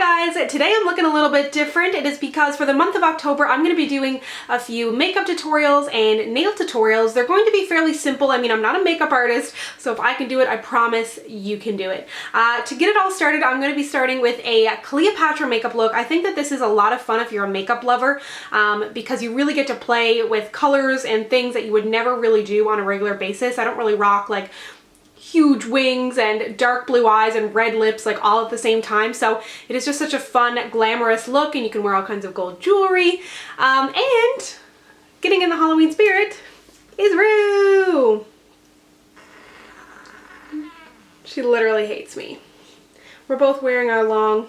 Hi guys, today I'm looking a little bit different. It is because for the month of October I'm going to be doing a few makeup tutorials and nail tutorials. They're going to be fairly simple. I mean, I'm not a makeup artist, so if I can do it, I promise you can do it. To get it all started, I'm going to be starting with a Cleopatra makeup look. I think that this is a lot of fun if you're a makeup lover because you really get to play with colors and things that you would never really do on a regular basis. I don't really rock like huge wings and dark blue eyes and red lips like all at the same time, so it is just such a fun, glamorous look, and you can wear all kinds of gold jewelry. And getting in the Halloween spirit is Rouge. She literally hates me. We're both wearing our long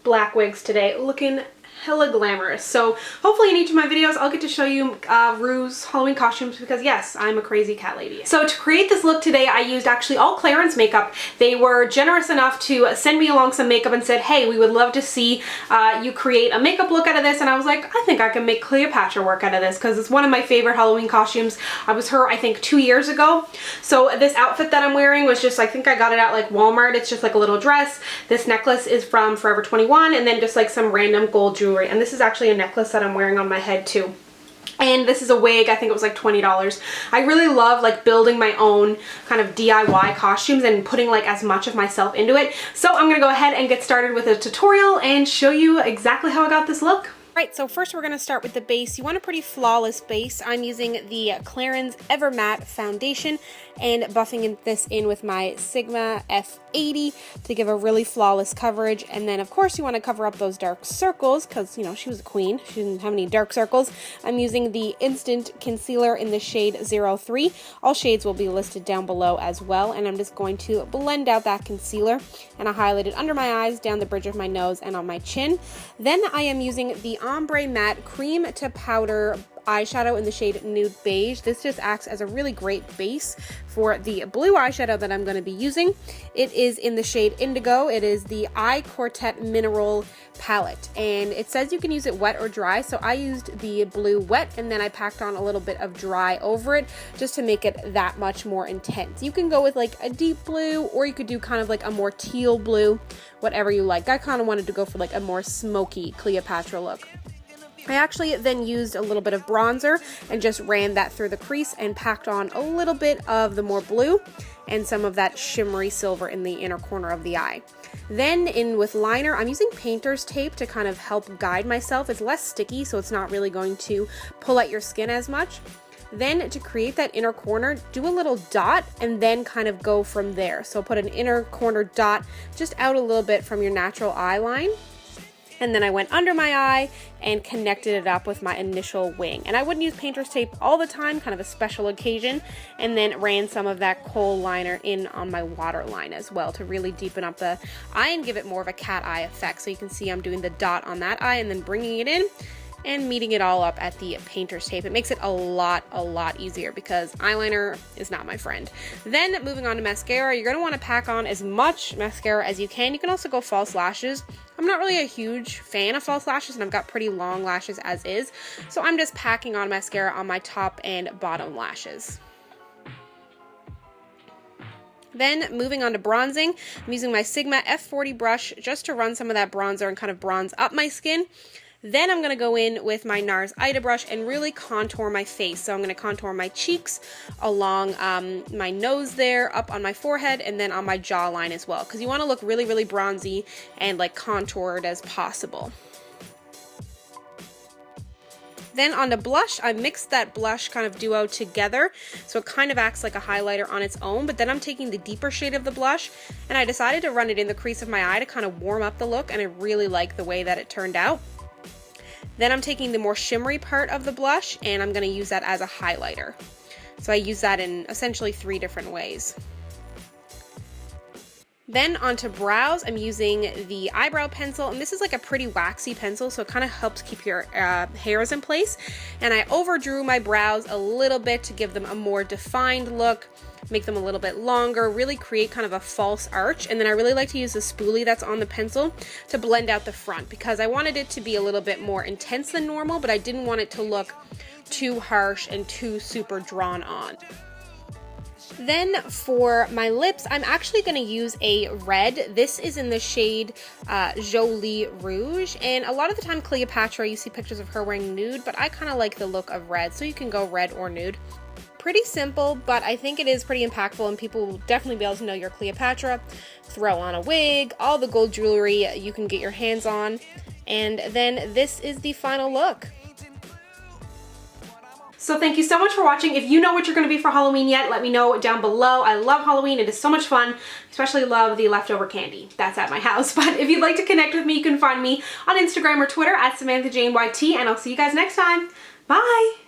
black wigs today, looking hella glamorous. So hopefully in each of my videos I'll get to show you Rouge's Halloween costumes because yes, I'm a crazy cat lady. So to create this look today I used actually all Clarins makeup. They were generous enough to send me along some makeup and said, hey, we would love to see you create a makeup look out of this, and I was like, I think I can make Cleopatra work out of this because it's one of my favorite Halloween costumes. I was her I think 2 years ago. So this outfit that I'm wearing was just, I think I got it at like Walmart. It's just like a little dress. This necklace is from Forever 21, and then just like some random gold jewelry. And this is actually a necklace that I'm wearing on my head too. And this is a wig. I think it was like $20. I really love like building my own kind of DIY costumes and putting like as much of myself into it. So I'm gonna go ahead and get started with a tutorial and show you exactly how I got this look. Right, so first we're going to start with the base. You want a pretty flawless base. I'm using the Clarins Ever Matte Foundation and buffing this in with my Sigma F80 to give a really flawless coverage. And then of course you want to cover up those dark circles because, you know, she was a queen. She didn't have any dark circles. I'm using the Instant Concealer in the shade 03. All shades will be listed down below as well. And I'm just going to blend out that concealer, and I highlighted under my eyes, down the bridge of my nose, and on my chin. Then I am using the Ombre Matte Cream to Powder eyeshadow in the shade Nude Beige. This just acts as a really great base for the blue eyeshadow that I'm going to be using. It is in the shade Indigo. It is the Quartet Mineral palette, and it says you can use it wet or dry, so I used the blue wet and then I packed on a little bit of dry over it just to make it that much more intense. You can go with like a deep blue, or you could do kind of like a more teal blue, whatever you like. I kind of wanted to go for like a more smoky Cleopatra look. I actually then used a little bit of bronzer and just ran that through the crease and packed on a little bit of the more blue and some of that shimmery silver in the inner corner of the eye. Then in with liner, I'm using painter's tape to kind of help guide myself. It's less sticky, so it's not really going to pull at your skin as much. Then to create that inner corner, do a little dot and then kind of go from there. So put an inner corner dot just out a little bit from your natural eye line. And then I went under my eye and connected it up with my initial wing. And I wouldn't use painter's tape all the time, kind of a special occasion, and then ran some of that Khôl liner in on my waterline as well to really deepen up the eye and give it more of a cat eye effect. So you can see I'm doing the dot on that eye and then bringing it in and meeting it all up at the painter's tape. It makes it a lot easier because eyeliner is not my friend. Then moving on to mascara, you're going to want to pack on as much mascara as you can. You can also go false lashes. I'm not really a huge fan of false lashes, and I've got pretty long lashes as is, so I'm just packing on mascara on my top and bottom lashes. Then moving on to bronzing, I'm using my Sigma F40 brush just to run some of that bronzer and kind of bronze up my skin. Then I'm going to go in with my NARS Ida brush and really contour my face. So I'm going to contour my cheeks along my nose there, up on my forehead, and then on my jawline as well. Because you want to look really bronzy and like contoured as possible. Then on to blush, I mixed that blush kind of duo together, so it kind of acts like a highlighter on its own, but then I'm taking the deeper shade of the blush, and I decided to run it in the crease of my eye to kind of warm up the look, and I really like the way that it turned out. Then I'm taking the more shimmery part of the blush and I'm going to use that as a highlighter. So I use that in essentially 3 different ways. Then onto brows, I'm using the Eyebrow Pencil, and this is like a pretty waxy pencil, so it kind of helps keep your hairs in place. And I overdrew my brows a little bit to give them a more defined look, make them a little bit longer, really create kind of a false arch. And then I really like to use the spoolie that's on the pencil to blend out the front because I wanted it to be a little bit more intense than normal, but I didn't want it to look too harsh and too super drawn on. Then for my lips, I'm actually going to use a red. This is in the shade Joli Rouge, and a lot of the time Cleopatra, you see pictures of her wearing nude, but I kind of like the look of red, so you can go red or nude. Pretty simple, but I think it is pretty impactful, and people will definitely be able to know you're Cleopatra. Throw on a wig, all the gold jewelry you can get your hands on, and then this is the final look. So thank you so much for watching. If you know what you're going to be for Halloween yet, let me know down below. I love Halloween. It is so much fun. Especially love the leftover candy. That's at my house. But if you'd like to connect with me, you can find me on Instagram or Twitter at SamanthaJaneYT, and I'll see you guys next time. Bye!